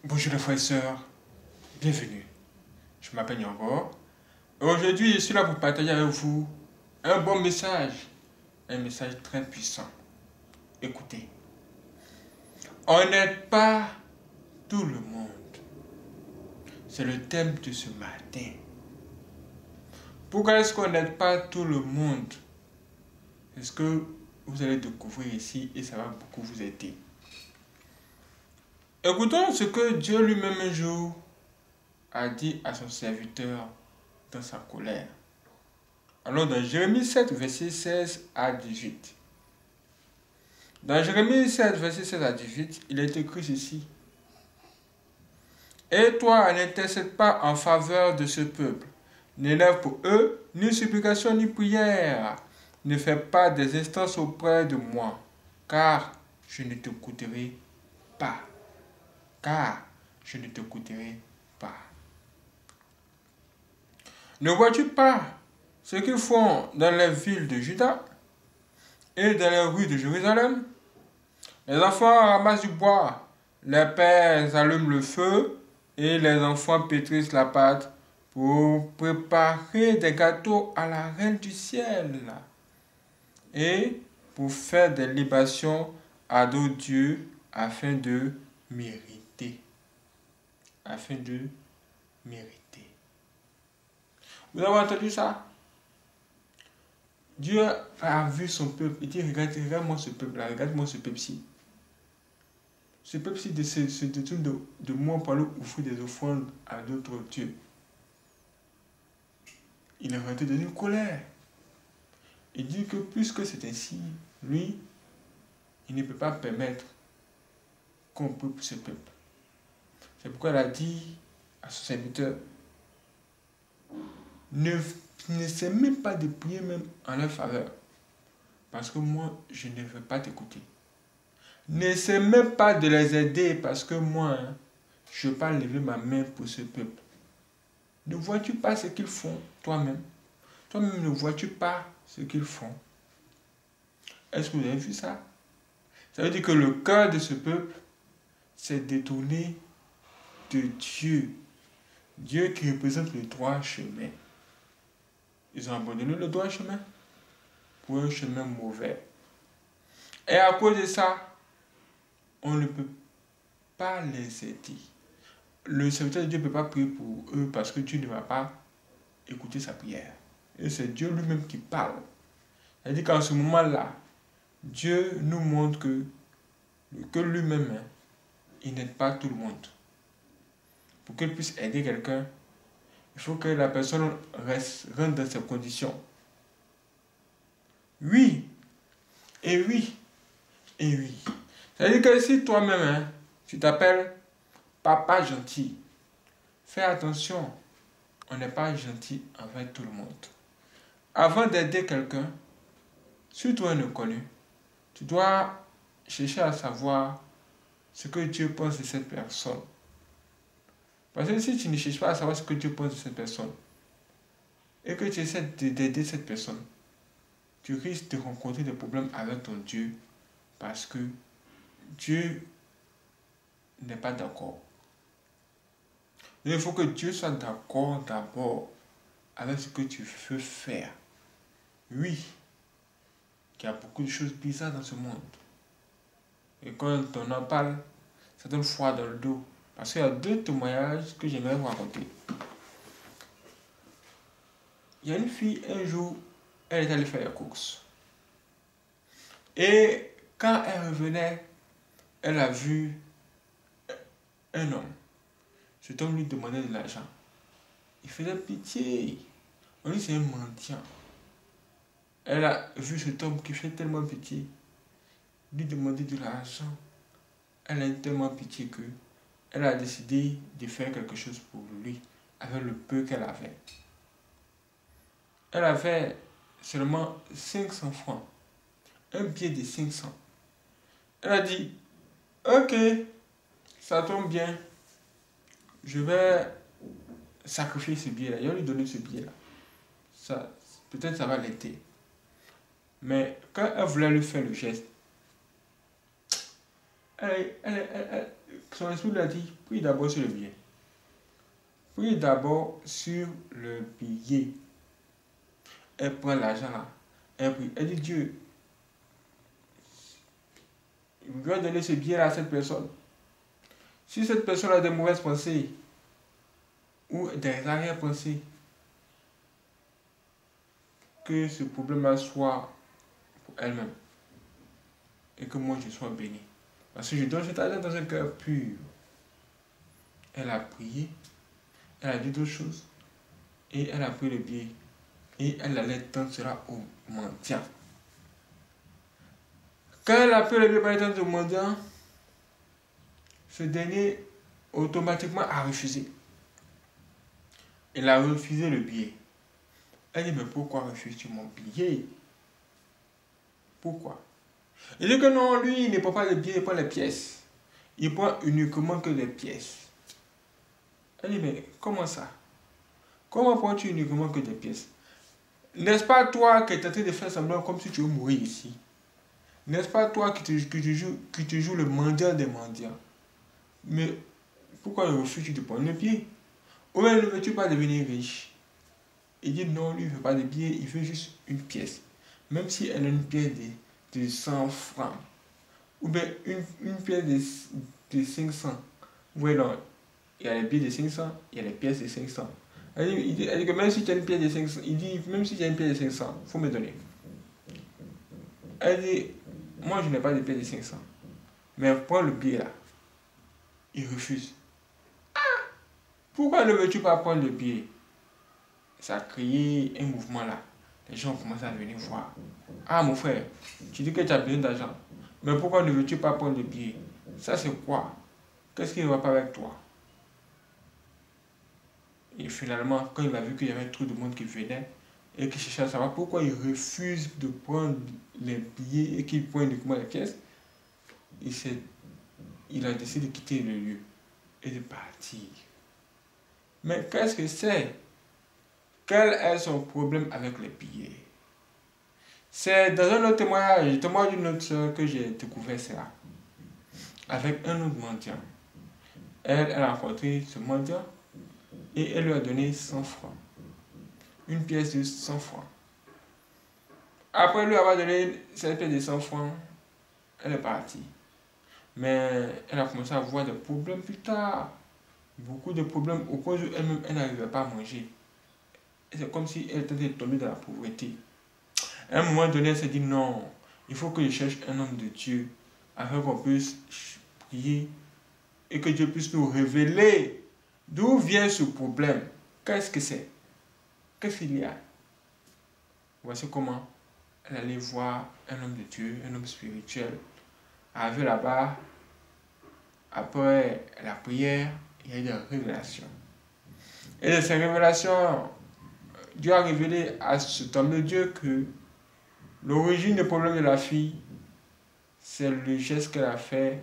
Bonjour les frères et sœurs, bienvenue. Je m'appelle Nyongo. Et aujourd'hui, je suis là pour partager avec vous un bon message, un message très puissant. Écoutez, on n'aide pas tout le monde. C'est le thème de ce matin. Pourquoi est-ce qu'on n'aide pas tout le monde? C'est ce que vous allez découvrir ici et ça va beaucoup vous aider. Écoutons ce que Dieu lui-même un jour a dit à son serviteur dans sa colère. Alors dans Jérémie 7, verset 16 à 18. Dans Jérémie 7, verset 16 à 18, il est écrit ceci. Et toi, n'intercède pas en faveur de ce peuple. N'élève pour eux ni supplication ni prière. Ne fais pas des instances auprès de moi, car je ne t'écouterai pas. Car je ne t'écouterai pas. Ne vois-tu pas ce qu'ils font dans les villes de Juda et dans les rues de Jérusalem? Les enfants ramassent du bois, les pères allument le feu et les enfants pétrissent la pâte pour préparer des gâteaux à la reine du ciel et pour faire des libations à d'autres dieux afin de mériter. Afin de mériter. Vous avez entendu ça? Dieu a vu son peuple. Il dit, regarde-moi ce peuple-là, regarde-moi ce peuple-ci. Ce peuple-ci se détourne de moi pour aller offrir des offrandes à d'autres dieux. Il est rentré dans une colère. Il dit que puisque c'est ainsi, lui, il ne peut pas permettre qu'on peuple ce peuple. C'est pourquoi il a dit à son serviteur, n'essaie même pas de prier même en leur faveur. Parce que moi, je ne veux pas t'écouter. N'essaie même pas de les aider parce que moi, je ne veux pas lever ma main pour ce peuple. Ne vois-tu pas ce qu'ils font toi-même? Toi-même, ne vois-tu pas ce qu'ils font? Est-ce que vous avez vu ça? Ça veut dire que le cœur de ce peuple s'est détourné de Dieu. Dieu qui représente le droit chemin. Ils ont abandonné le droit chemin pour un chemin mauvais. Et à cause de ça, on ne peut pas les aider. Le serviteur de Dieu ne peut pas prier pour eux parce que Dieu ne va pas écouter sa prière. Et c'est Dieu lui-même qui parle. C'est-à-dire qu'en ce moment-là, Dieu nous montre que lui-même, il n'aide pas tout le monde. Pour qu'il puisse aider quelqu'un, il faut que la personne rentre dans ses conditions. Oui, et oui, et oui. C'est-à-dire que si toi-même, tu t'appelles papa gentil, fais attention, on n'est pas gentil avec tout le monde. Avant d'aider quelqu'un, surtout un inconnu, tu dois chercher à savoir ce que Dieu pense de cette personne. Parce que si tu ne cherches pas à savoir ce que Dieu pense de cette personne, et que tu essaies d'aider cette personne, tu risques de rencontrer des problèmes avec ton Dieu, parce que Dieu n'est pas d'accord. Il faut que Dieu soit d'accord d'abord avec ce que tu veux faire. Oui, il y a beaucoup de choses bizarres dans ce monde. Et quand on en parle, ça donne froid dans le dos. Parce qu'il y a deux témoignages que j'aimerais vous raconter. Il y a une fille, un jour, elle est allée faire les courses. Et quand elle revenait, elle a vu un homme. Cet homme lui demandait de l'argent. Il faisait pitié. On dit c'est un mendiant. Elle a vu cet homme qui fait tellement pitié. Lui demander de l'argent. Elle a eu tellement pitié que elle a décidé de faire quelque chose pour lui avec le peu qu'elle avait. Elle avait seulement 500 francs. Un billet de 500. Elle a dit, ok, ça tombe bien. Je vais sacrifier ce billet-là. Je vais lui donner ce billet-là. Peut-être ça va l'aider. Mais quand elle voulait lui faire le geste, elle son esprit lui a dit, prie d'abord sur le billet. Prie d'abord sur le billet. Elle prend l'argent là. Elle prie. Elle dit, Dieu, je dois donner ce billet là à cette personne. Si cette personne a des mauvaises pensées ou des arrière-pensées, que ce problème-là soit pour elle-même et que moi je sois béni. Parce que je donne cet argent dans un cœur pur. Elle a prié, elle a dit d'autres choses et elle a pris le billet et elle allait tendre cela au mendiant. Quand elle a pris le billet pour aller tendre au mendiant, ce dernier automatiquement a refusé. Il a refusé le billet. Elle dit, mais pourquoi refuses-tu mon billet? Pourquoi? Il dit que non, lui, il ne prend pas le billet, il prend les pièces. Il prend uniquement que les pièces. Elle dit, mais comment ça? Comment prends-tu uniquement que des pièces? N'est-ce pas toi qui es en train de faire semblant comme si tu veux mourir ici? N'est-ce pas toi qui te joues le mendiant des mendiants? Mais pourquoi refuses-tu de prendre le billet? Ou même ne veux-tu pas devenir riche? Il dit non, lui, il ne veut pas de billet, il veut juste une pièce. Même si elle a une pièce de 100 francs, ou bien une pièce de 500. Vous voyez, non, il y a les billets de 500, il y a les pièces de 500. Elle dit que même si tu as une pièce de 500, il dit, même si tu as une pièce de 500, il faut me donner. Elle dit, moi je n'ai pas de pièce de 500, mais prends le billet là. Il refuse. Pourquoi ne veux-tu pas prendre le billet? Ça a créé un mouvement là. Les gens ont commencé à venir voir. Ah mon frère, tu dis que tu as besoin d'argent. Mais pourquoi ne veux-tu pas prendre le billet? Ça c'est quoi? Qu'est-ce qui ne va pas avec toi? Et finalement, quand il a vu qu'il y avait trop de monde qui venait et qui cherchait à savoir pourquoi il refuse de prendre les billets et qu'il prend uniquement les pièces, il a décidé de quitter le lieu et de partir. Mais qu'est-ce que c'est? Quel est son problème avec les billets? C'est dans un autre témoignage, le témoignage d'une autre soeur que j'ai découvert cela. Avec un autre mendiant. Elle a rencontré ce mendiant et elle lui a donné 100 francs. Une pièce de 100 francs. Après lui avoir donné cette pièce de 100 francs, elle est partie. Mais elle a commencé à avoir des problèmes plus tard. Beaucoup de problèmes au point où elle-même elle n'arrivait pas à manger. C'est comme si elle était tombée dans la pauvreté. À un moment donné, elle s'est dit non, il faut que je cherche un homme de Dieu afin qu'on puisse prier et que Dieu puisse nous révéler d'où vient ce problème. Qu'est-ce que c'est? Qu'est-ce qu'il y a? Voici comment elle allait voir un homme de Dieu, un homme spirituel. Arrivé là-bas, après la prière, il y a eu des révélations. Et de ces révélations, Dieu a révélé à cet homme de Dieu que l'origine du problème de la fille, c'est le geste qu'elle a fait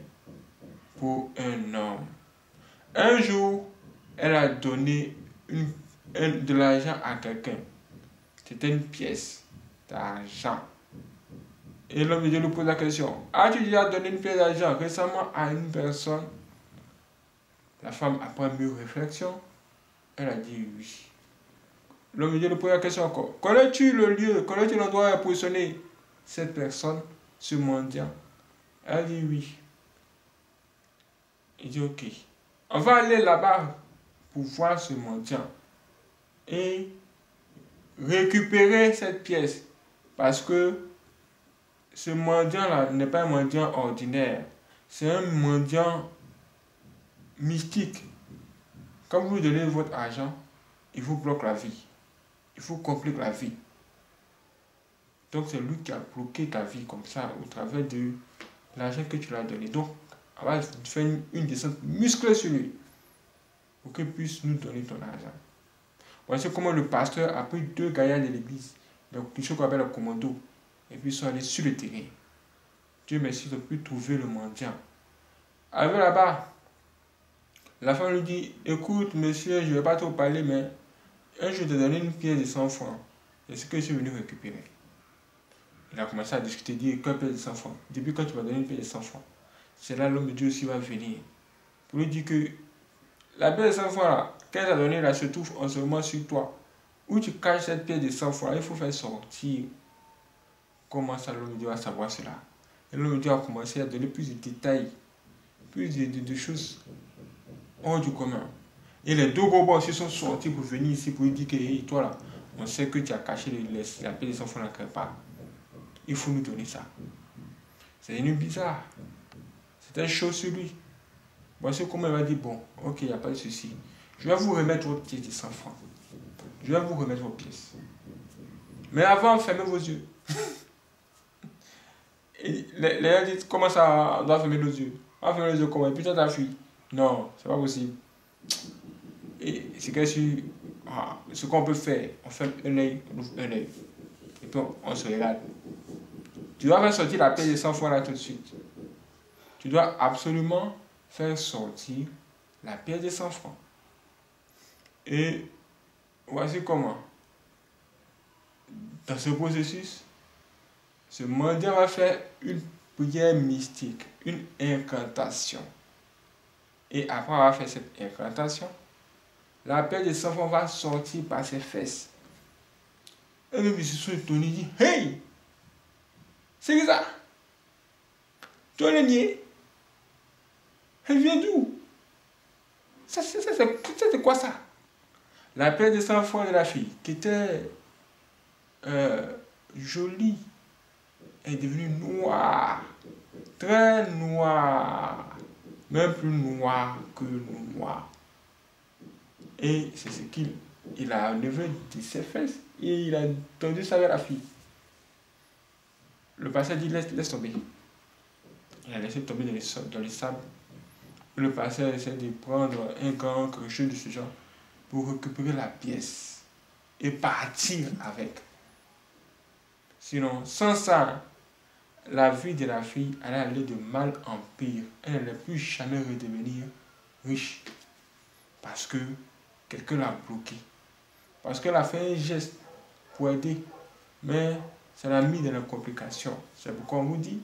pour un homme. Un jour, elle a donné de l'argent à quelqu'un. C'était une pièce d'argent. Et l'homme de Dieu lui pose la question, as-tu déjà donné une pièce d'argent récemment à une personne? La femme, après mûre réflexion, elle a dit oui. L'homme de Dieu lui pose la question encore, connais-tu le lieu, connais-tu l'endroit où a positionné cette personne, ce mendiant? Elle dit oui. Il dit ok. On va aller là-bas pour voir ce mendiant et récupérer cette pièce. Parce que ce mendiant-là n'est pas un mendiant ordinaire. C'est un mendiant mystique. Quand vous lui donnez votre argent, il vous bloque la vie. Il vous complique la vie. Donc c'est lui qui a bloqué ta vie comme ça au travers de l'argent que tu lui as donné. Donc on va faire une descente musclée sur lui pour qu'il puisse nous donner ton argent. Voici comment le pasteur a pris 2 gaillards de l'église, ce qu'on appelle le commando, et puis ils sont allés sur le terrain. Dieu merci, ils ont pu trouver le mendiant. Arrivé là-bas, la femme lui dit, écoute monsieur, je ne vais pas trop parler, mais un jour je t'ai donné une pièce de 100 francs. C'est ce que je suis venu récupérer. Il a commencé à discuter, dire, quelle pièce de 100 francs? Depuis quand tu m'as donné une pièce de 100 francs? C'est là l'homme de Dieu aussi va venir. pour lui dire que la pièce de 100 francs là, qu'elle t'a donnée là se trouve en ce moment sur toi. Où tu caches cette pièce de 100 francs, il faut faire sortir. Comment ça, l'homme va savoir cela? Et l'homme va commencer à donner plus de détails, plus de choses hors du commun. Et les deux gros boss aussi sont sortis pour venir ici pour lui dire que hey, toi là, on sait que tu as caché la pièce de 100 francs quelque part. Il faut nous donner ça. C'est une bizarre. C'était chaud sur lui. Voici comment il va dire, bon, ok, il n'y a pas de souci. Je vais vous remettre votre pièce de 100 francs. Je vais vous remettre vos pièces. Mais avant, fermez vos yeux. Et les gens disent, comment ça, on doit fermer nos yeux? On va fermer les yeux comment? Et puis toi, t'as fui. Non, c'est pas possible. Et c'est que ce qu'on peut faire, on ferme un œil, on ouvre un œil. Et puis on se regarde. Tu dois faire sortir la pièce de 100 francs là tout de suite. Tu dois absolument faire sortir la pièce de 100 francs. Et voici comment. Dans ce processus, ce mendiant va faire une prière mystique, une incantation. Et après avoir fait cette incantation, la pièce de 100 francs va sortir par ses fesses. Et le monsieur étonné dit, hey! C'est que ça? Toi le nier? Elle vient d'où? Ça c'est quoi ça? La pièce de 100 francs de la fille, qui était jolie, est devenue noire. Très noire. Même plus noire que noir. Et c'est ce qu'il a enlevé de ses fesses. Et il a tendu ça vers la fille. Le pasteur dit laisse tomber. Il a laissé tomber dans les sables. Le pasteur essaie de prendre un gant, quelque chose de ce genre, pour récupérer la pièce et partir avec. Sinon, sans ça, la vie de la fille allait aller de mal en pire. Elle n'allait plus jamais redevenir riche. Parce que quelqu'un l'a bloqué. Parce qu'elle a fait un geste pour aider. Mais ça l'a mis dans la complication. C'est pourquoi on vous dit,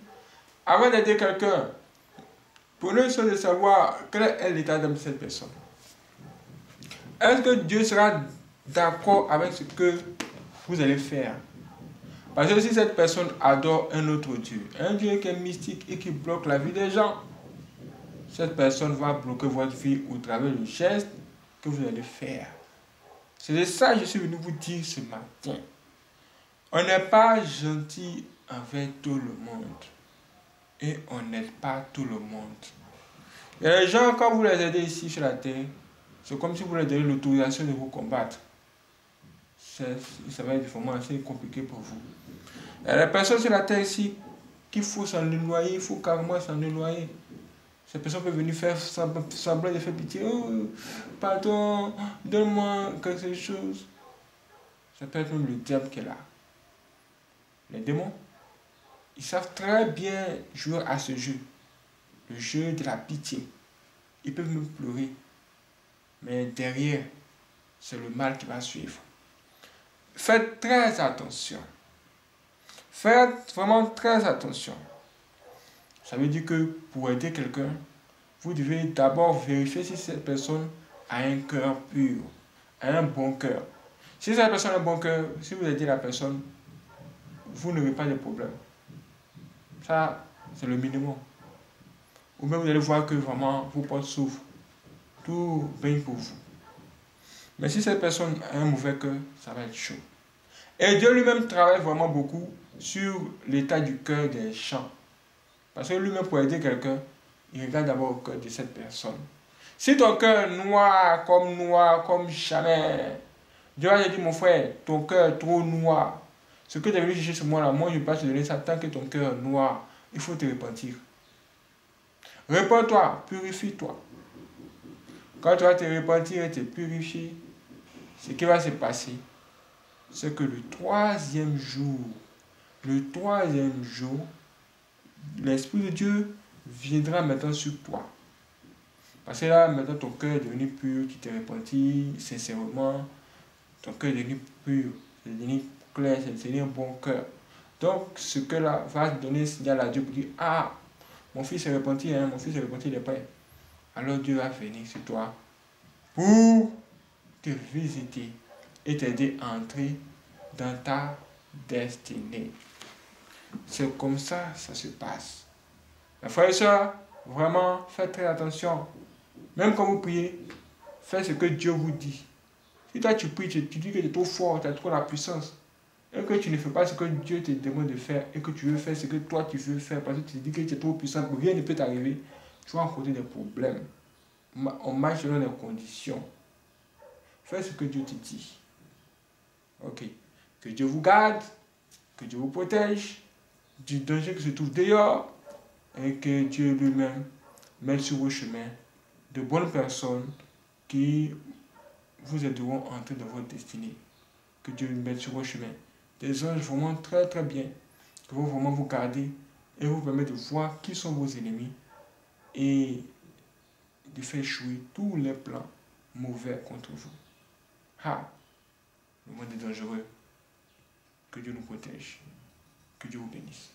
avant d'aider quelqu'un, prenez le soin de savoir quel est l'état d'âme de cette personne. Est-ce que Dieu sera d'accord avec ce que vous allez faire? Parce que si cette personne adore un autre Dieu, un Dieu qui est mystique et qui bloque la vie des gens, cette personne va bloquer votre vie au travers du geste que vous allez faire. C'est de ça que je suis venu vous dire ce matin. On n'est pas gentil avec tout le monde. Et on n'aide pas tout le monde. Il y a des gens, quand vous les aidez ici sur la terre, c'est comme si vous leur donnez l'autorisation de vous combattre. Ça va être vraiment assez compliqué pour vous. Il y a des personnes sur la terre ici qu'il faut s'en éloigner, il faut carrément s'en éloigner. Ces personnes peuvent venir faire semblant de faire pitié. Oh, pardon, donne-moi quelque chose. Ça peut être même le diable qui est là. Les démons, ils savent très bien jouer à ce jeu. Le jeu de la pitié. Ils peuvent même pleurer. Mais derrière, c'est le mal qui va suivre. Faites très attention. Faites vraiment très attention. Ça veut dire que pour aider quelqu'un, vous devez d'abord vérifier si cette personne a un cœur pur, a un bon cœur. Si cette personne a un bon cœur, si vous aidez la personne, vous n'aurez pas de problème. Ça, c'est le minimum. Ou même vous allez voir que vraiment vos portes s'ouvrent. Tout baigne pour vous. Mais si cette personne a un mauvais cœur, ça va être chaud. Et Dieu lui-même travaille vraiment beaucoup sur l'état du cœur des gens. Parce que lui-même, pour aider quelqu'un, il regarde d'abord le cœur de cette personne. Si ton cœur est noir comme jamais, Dieu va te dire, mon frère, ton cœur est trop noir. Ce que tu es venu chercher sur moi là, moi je ne vais pas te donner ça tant que ton cœur est noir. Il faut te repentir. Répands-toi, purifie-toi. Quand tu vas te repentir et te purifier, ce qui va se passer, c'est que le troisième jour, l'Esprit de Dieu viendra maintenant sur toi. Parce que là, maintenant, ton cœur est devenu pur, tu t'es repenti sincèrement, ton cœur est devenu pur, c'est devenu clair, c'est devenu un bon cœur. Donc, ce cœur-là va donner signal à Dieu pour dire, ah, mon fils est repenti, hein, mon fils est repenti, il est prêt. alors Dieu va venir sur toi pour te visiter et t'aider à entrer dans ta destinée. C'est comme ça se passe. Mes frères et sœurs, vraiment, faites très attention. Même quand vous priez, faites ce que Dieu vous dit. Si toi tu pries, tu dis que tu es trop fort, tu as trop la puissance, et que tu ne fais pas ce que Dieu te demande de faire, et que tu veux faire ce que toi tu veux faire, parce que tu te dis que tu es trop puissant, rien ne peut t'arriver, tu vas rencontrer des problèmes. On marche selon les conditions. Fais ce que Dieu te dit. Ok. Que Dieu vous garde, que Dieu vous protège du danger qui se trouve dehors, et que Dieu lui-même mette sur vos chemins de bonnes personnes qui vous aideront à entrer dans votre destinée. Que Dieu mette sur vos chemins des anges vraiment très très bien, qui vont vraiment vous garder et vous permettre de voir qui sont vos ennemis et de faire échouer tous les plans mauvais contre vous. Ah, le monde est dangereux. Que Dieu nous protège. Que Dieu vous bénisse.